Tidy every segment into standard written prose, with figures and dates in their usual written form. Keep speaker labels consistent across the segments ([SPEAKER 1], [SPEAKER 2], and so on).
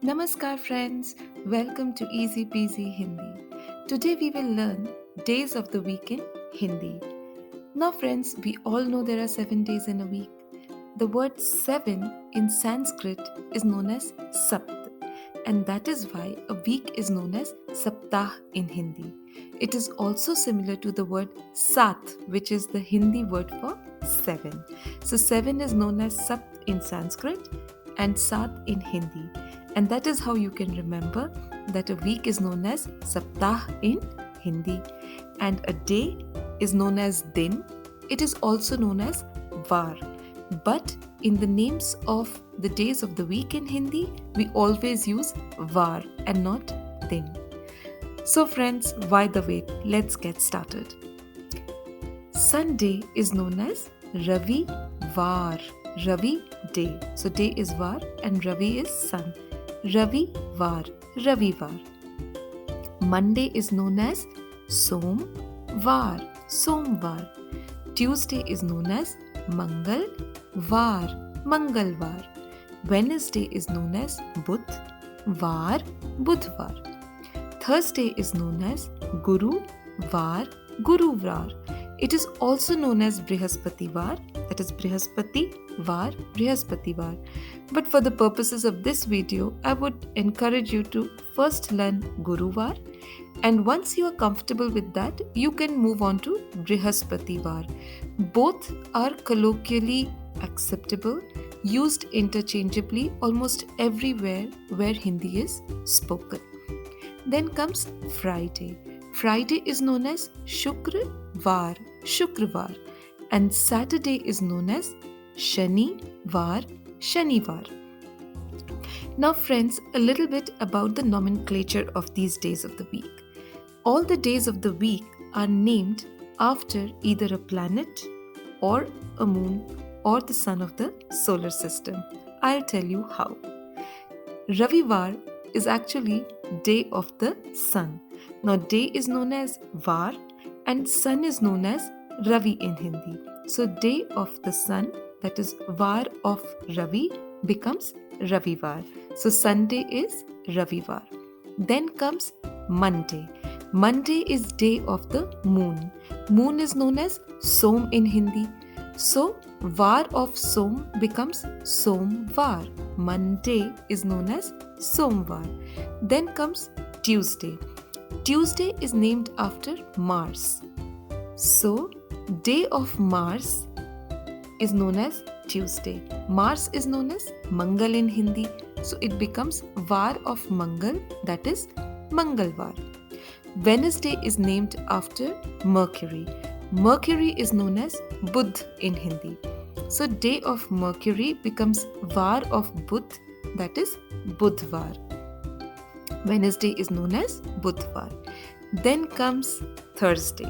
[SPEAKER 1] Namaskar friends, welcome to Easy Peasy Hindi. Today we will learn days of the week in Hindi. Now friends, we all know there are 7 days in a week. The word 7 in Sanskrit is known as Sapt, and that is why a week is known as Saptah in Hindi. It is also similar to the word Sat, which is the Hindi word for 7. So 7 is known as Sapt in Sanskrit and Sat in Hindi. And that is how you can remember that a week is known as Saptah in Hindi and a day is known as Din. It is also known as Var. But in the names of the days of the week in Hindi, we always use Var and not Din. So friends, why the wait? Let's get started. Sunday is known as Ravi Var. Ravi day. So day is Var and Ravi is sun. Ravi Var. Ravi Var. Monday is known as Som Var. Somvar. Tuesday is known as Mangal Var. Mangalvar. Wednesday is known as Budh Var. Budhvar. Thursday is known as Guru Var. Guruvar. It is also known as Brihaspativar, that is Brihaspati Var, Brihaspativar. But for the purposes of this video, I would encourage you to first learn Guruvar, and once you are comfortable with that, you can move on to Brihaspativar. Both are colloquially acceptable, used interchangeably almost everywhere where Hindi is spoken. Then comes Friday. Friday is known as Shukra Var, Shukravar, and Saturday is known as Shani Var, Shanivar. Now, friends, a little bit about the nomenclature of these days of the week. All the days of the week are named after either a planet or a moon or the sun of the solar system. I'll tell you how. Ravivar is actually day of the sun. Now, day is known as Var and sun is known as Ravi in Hindi. So, day of the sun, that is Var of Ravi, becomes Ravivar. So, Sunday is Ravivar. Then comes Monday. Monday is day of the moon. Moon is known as Som in Hindi. So, Var of Som becomes Somvar. Monday is known as Somvar. Then comes Tuesday. Tuesday is named after Mars. So, day of Mars is known as Tuesday. Mars is known as Mangal in Hindi. So, it becomes Var of Mangal, that is Mangalvar. Wednesday is named after Mercury. Mercury is known as Budh in Hindi. So, day of Mercury becomes Var of Budh, that is Budhvar. Wednesday is known as Budhvar. Then comes Thursday.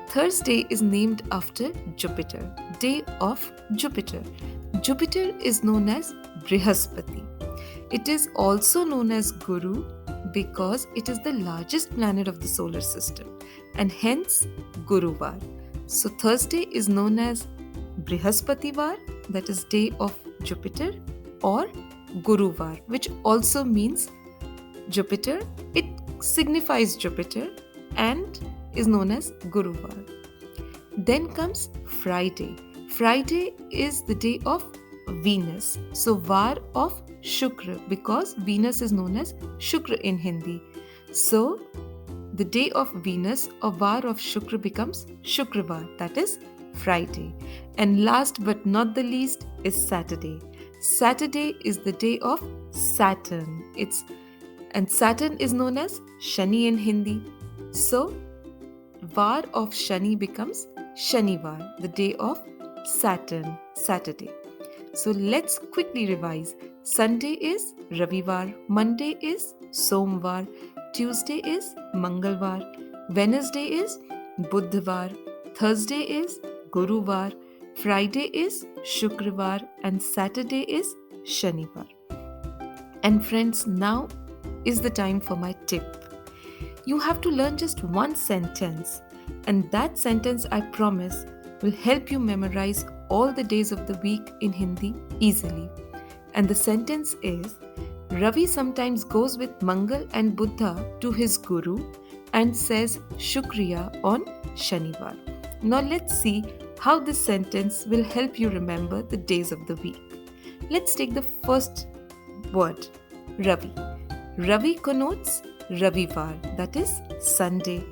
[SPEAKER 1] Thursday is named after Jupiter, day of Jupiter. Jupiter is known as Brihaspati. It is also known as Guru because it is the largest planet of the solar system and hence Guruvar. So Thursday is known as Brihaspativar, that is day of Jupiter, or Guruvar, which also means Jupiter. It signifies Jupiter and is known as Guruvar. Then comes Friday. Friday is the day of Venus. So Var of Shukra because Venus is known as Shukra in Hindi. So the day of Venus or Var of Shukra becomes Shukravar, that is Friday. And last but not the least is Saturday. Saturday is the day of Saturn. And Saturn is known as Shani in Hindi. So Var of Shani becomes Shanivar, the day of Saturn, Saturday. So let's quickly revise. Sunday is Ravivar, Monday is Somvar, Tuesday is Mangalvar, Wednesday is Budhvar, Thursday is Guruvar, Friday is Shukravar, and Saturday is Shanivar. And friends, now is the time for my tip. You have to learn just one sentence, and that sentence, I promise, will help you memorize all the days of the week in Hindi easily. And the sentence is, Ravi sometimes goes with Mangal and Buddha to his guru and says Shukriya on Shanivar. Now let's see how this sentence will help you remember the days of the week. Let's take the first word, Ravi. Ravi connotes Ravivar, that is Sunday.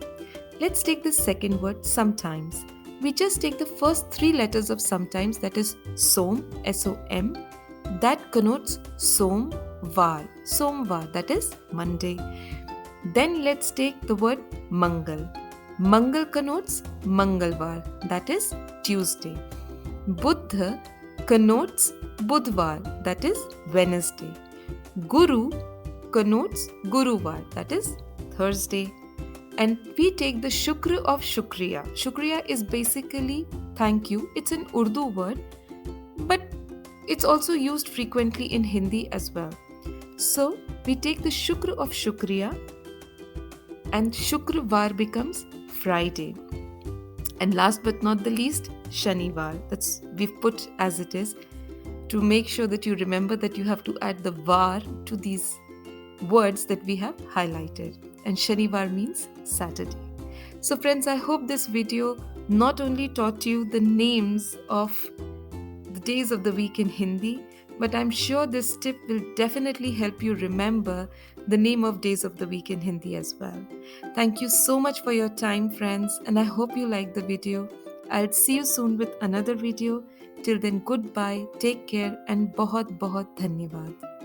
[SPEAKER 1] Let's take the second word, sometimes. We just take the first three letters of sometimes, that is Som, S-O-M. That connotes Somvar, Somvar, that is Monday. Then let's take the word Mangal. Mangal connotes Mangalvar, that is Tuesday. Buddha connotes Budvar, that is Wednesday. Guru connotes Guruvar, that is Thursday. And we take the Shukr of Shukriya. Shukriya is basically thank you. It's an Urdu word, but it's also used frequently in Hindi as well. So we take the Shukr of Shukriya and Shukrvar becomes Friday. And last but not the least, Shanivar. That's we've put as it is to make sure that you remember that you have to add the var to these words that we have highlighted. And Shanivar means Saturday. So friends, I hope this video not only taught you the names of the days of the week in Hindi, but I'm sure this tip will definitely help you remember the name of days of the week in Hindi as well. Thank you so much for your time, friends, and I hope you liked the video. I'll see you soon with another video. Till then, goodbye, take care, and बहुत बहुत धन्यवाद.